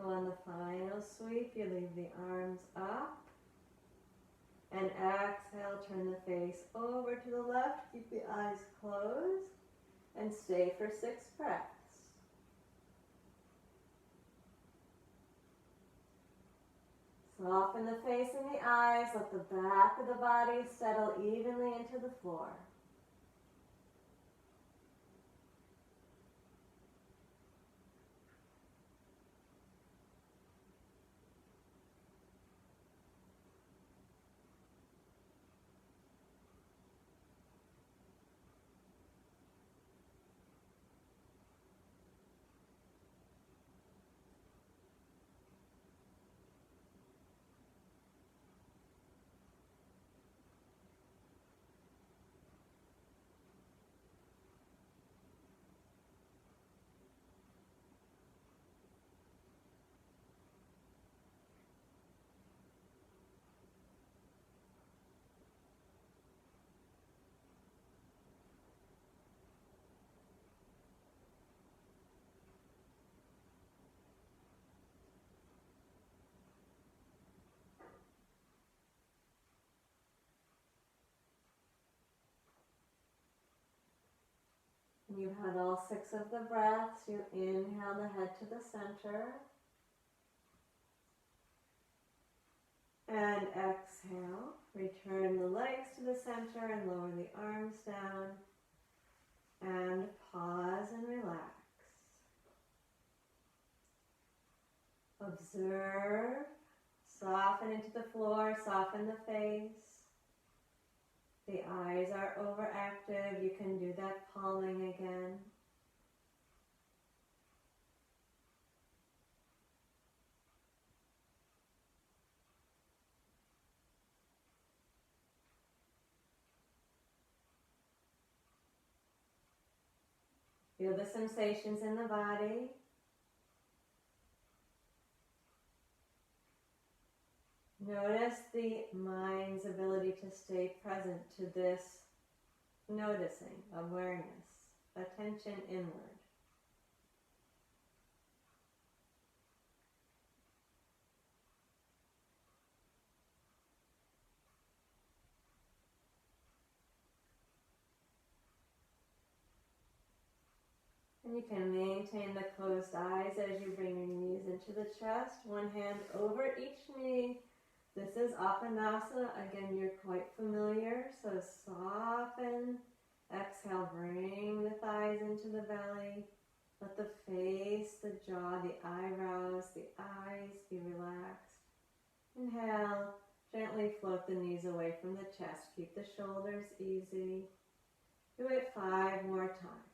On the final sweep, you leave the arms up. And exhale, turn the face over to the left. Keep the eyes closed. And stay for 6 breaths. Soften the face and the eyes. Let the back of the body settle evenly into the floor. You've had all 6 of the breaths. You inhale the head to the center. And exhale. Return the legs to the center and lower the arms down. And pause and relax. Observe. Soften into the floor. Soften the face. The eyes are overactive. You can do that palming again. Feel the sensations in the body. Notice the mind's ability to stay present to this noticing, awareness, attention inward. And you can maintain the closed eyes as you bring your knees into the chest, one hand over each knee. This is Apanasana. Again, you're quite familiar, so soften. Exhale, bring the thighs into the belly. Let the face, the jaw, the eyebrows, the eyes be relaxed. Inhale, gently float the knees away from the chest. Keep the shoulders easy. Do it 5 more times.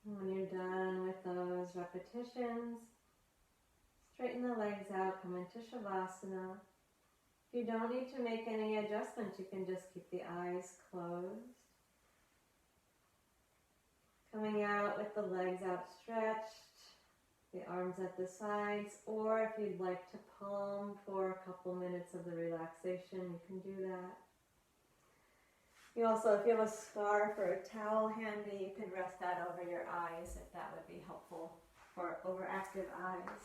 When you're done with those repetitions, straighten the legs out, come into Shavasana. If you don't need to make any adjustments, you can just keep the eyes closed. Coming out with the legs outstretched, the arms at the sides, or if you'd like to palm for a couple minutes of the relaxation, you can do that. You also, if you have a scarf or a towel handy, you can rest that over your eyes if that would be helpful for overactive eyes.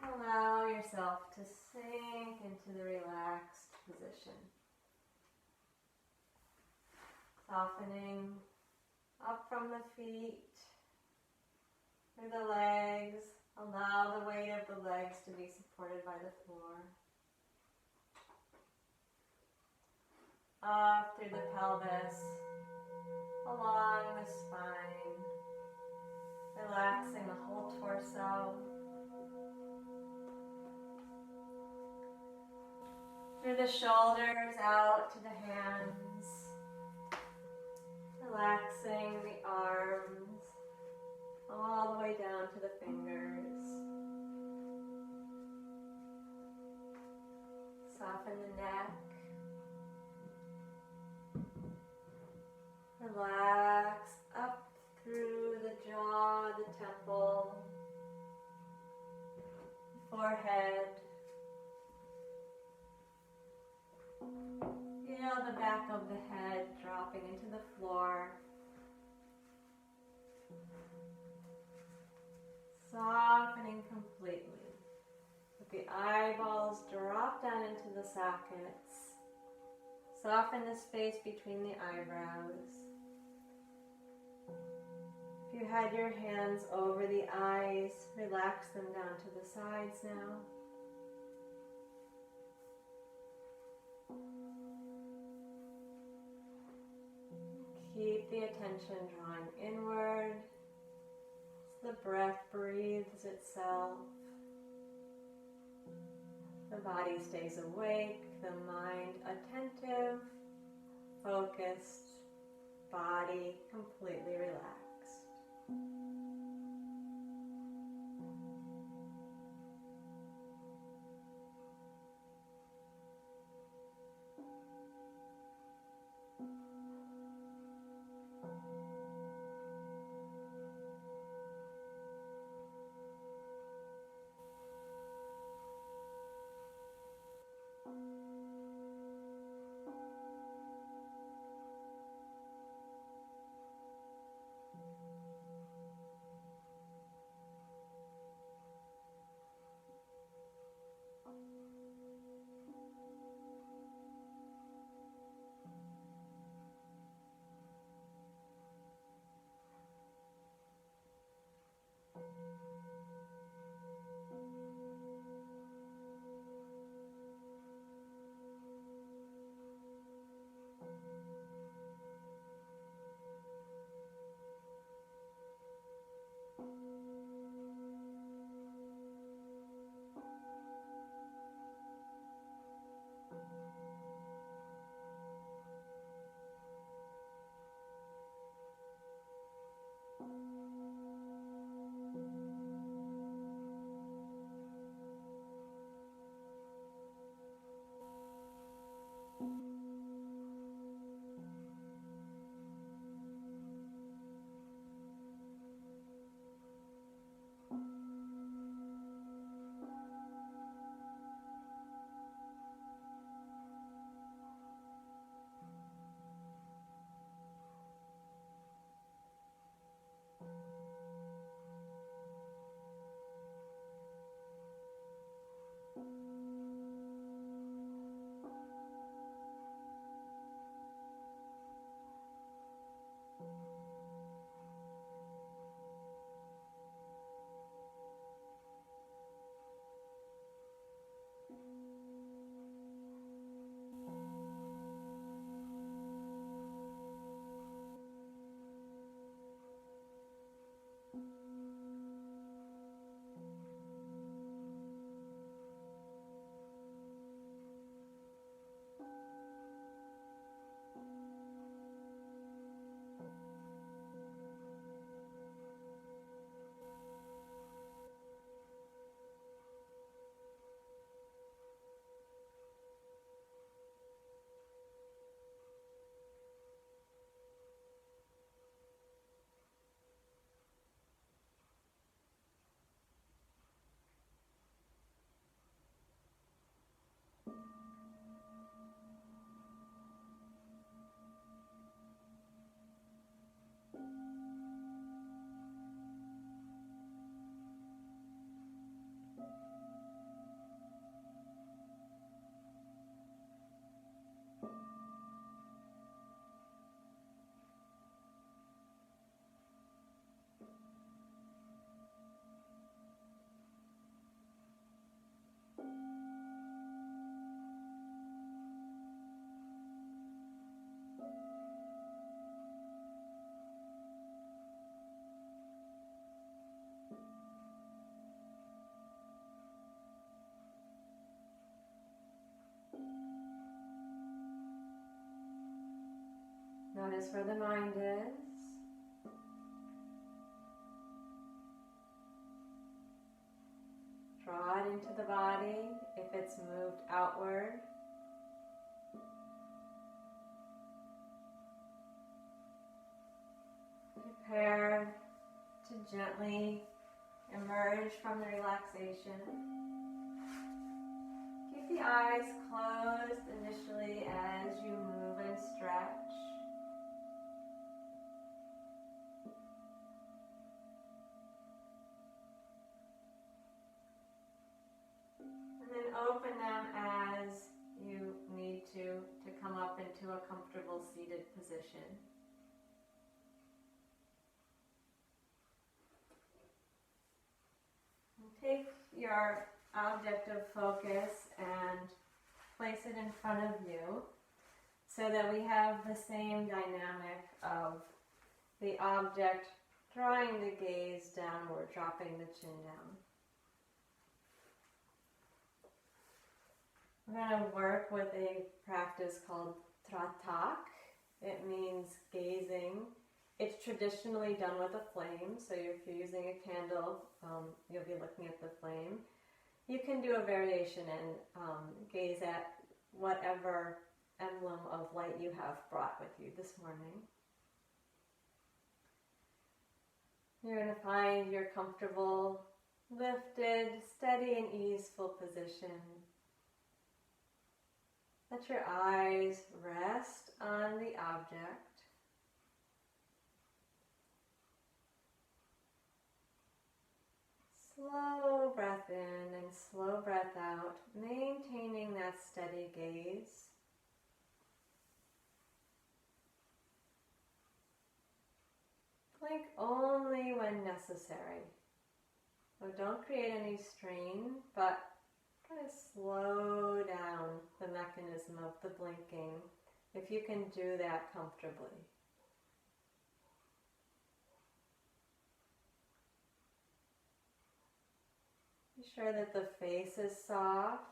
Allow yourself to sink into the relaxed position. Softening up from the feet, through the legs. Allow the weight of the legs to be supported by the floor. Up through the pelvis, along the spine, relaxing the whole torso. Through the shoulders, out to the hands, relaxing the arms, all the way down to the fingers. Soften the neck. Relax up through the jaw, the temple, the forehead. Feel the back of the head dropping into the floor. Softening completely. Let the eyeballs drop down into the sockets. Soften the space between the eyebrows. If you had your hands over the eyes, relax them down to the sides now. Keep the attention drawing inward as the breath breathes itself. The body stays awake, the mind attentive, focused, body completely relaxed. Notice where the mind is. Draw it into the body if it's moved outward. Prepare to gently emerge from the relaxation. Keep the eyes closed initially as you move and stretch. And then open them as you need to come up into a comfortable seated position. Take your object of focus and place it in front of you so that we have the same dynamic of the object drawing the gaze downward, dropping the chin down. We're going to work with a practice called tratak. It means gazing. It's traditionally done with a flame, so if you're using a candle, you'll be looking at the flame. You can do a variation and gaze at whatever emblem of light you have brought with you this morning. You're going to find your comfortable, lifted, steady and easeful position. Let your eyes rest on the object. Slow breath in and slow breath out, maintaining that steady gaze. Blink only when necessary. So don't create any strain, but kind of slow down the mechanism of the blinking if you can do that comfortably. Be sure that the face is soft.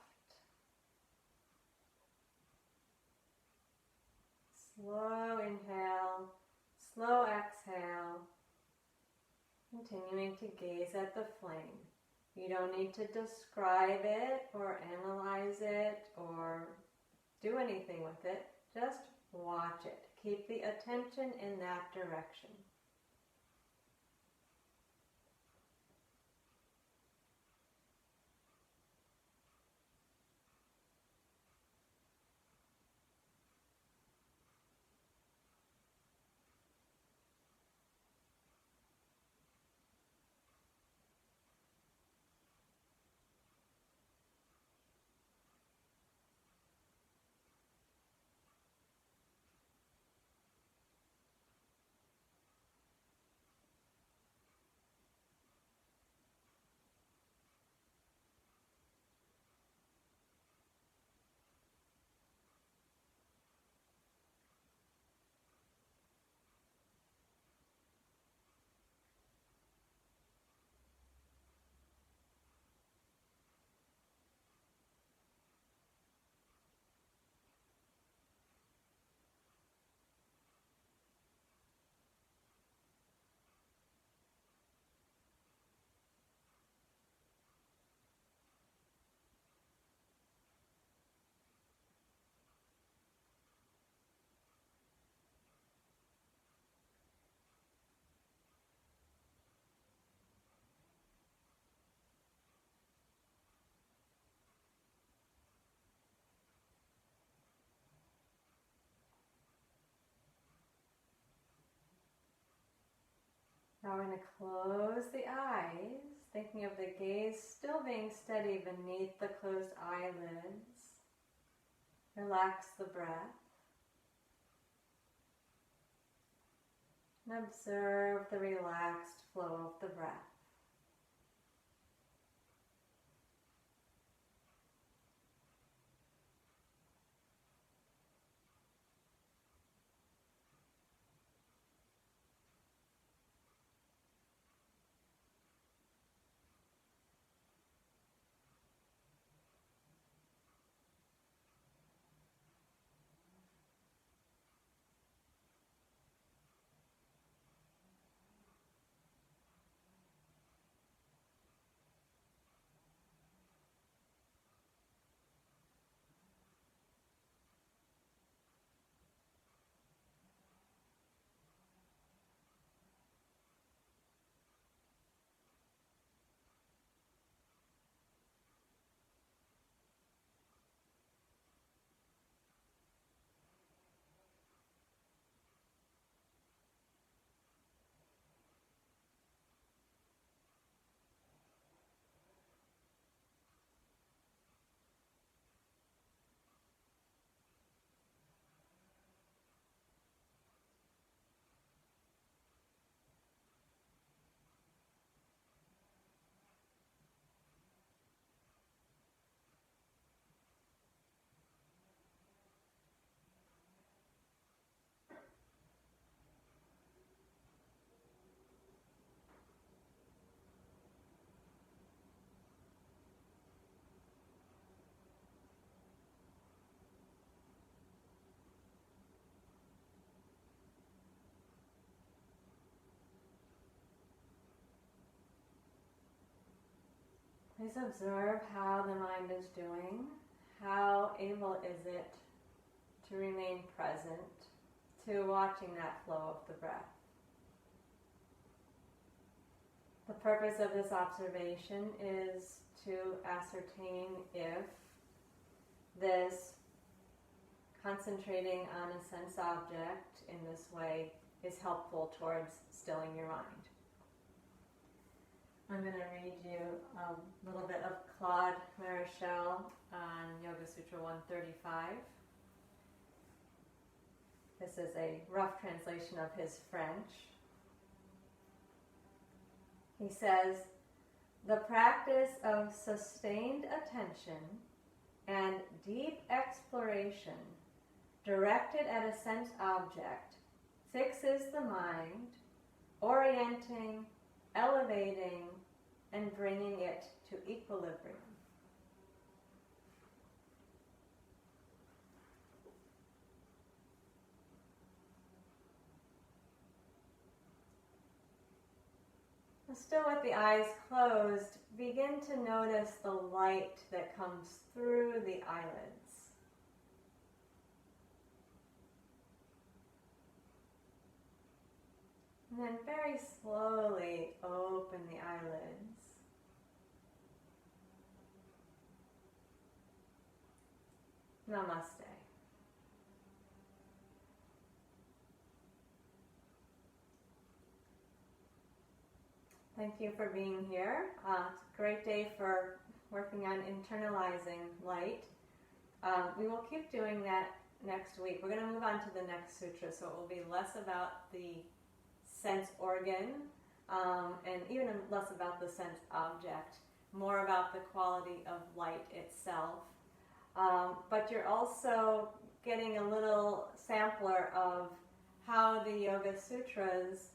Slow inhale, slow exhale, continuing to gaze at the flame. You don't need to describe it or analyze it or do anything with it. Just watch it. Keep the attention in that direction. Now we're going to close the eyes, thinking of the gaze still being steady beneath the closed eyelids. Relax the breath. And observe the relaxed flow of the breath. Please observe how the mind is doing. How able is it to remain present to watching that flow of the breath? The purpose of this observation is to ascertain if this concentrating on a sense object in this way is helpful towards stilling your mind. I'm going to read you a little bit of Claude Marichal on Yoga Sutra 135. This is a rough translation of his French. He says, "The practice of sustained attention and deep exploration directed at a sense object fixes the mind, orienting, elevating, and bringing it to equilibrium." Still with the eyes closed, begin to notice the light that comes through the eyelids. And then very slowly open the eyelids. Namaste. Thank you for being here. It's a great day for working on internalizing light. We will keep doing that next week. We're going to move on to the next sutra, so it will be less about the sense organ and even less about the sense object, more about the quality of light itself. But you're also getting a little sampler of how the Yoga Sutras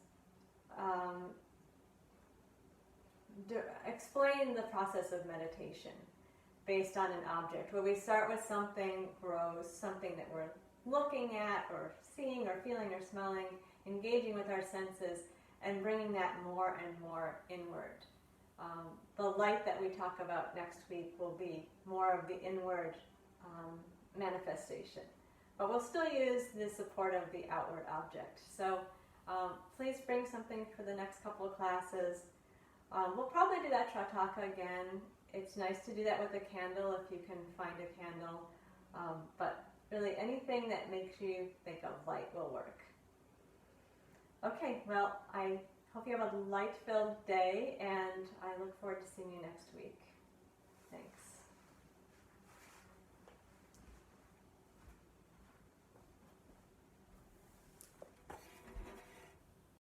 explain the process of meditation based on an object, where we start with something gross, something that we're looking at or seeing or feeling or smelling, engaging with our senses, and bringing that more and more inward. The light that we talk about next week will be more of the inward manifestation. But we'll still use the support of the outward object. So please bring something for the next couple of classes. We'll probably do that Trataka again. It's nice to do that with a candle if you can find a candle. But really anything that makes you think of light will work. Okay, well, I hope you have a light-filled day, and I look forward to seeing you next week. Thanks.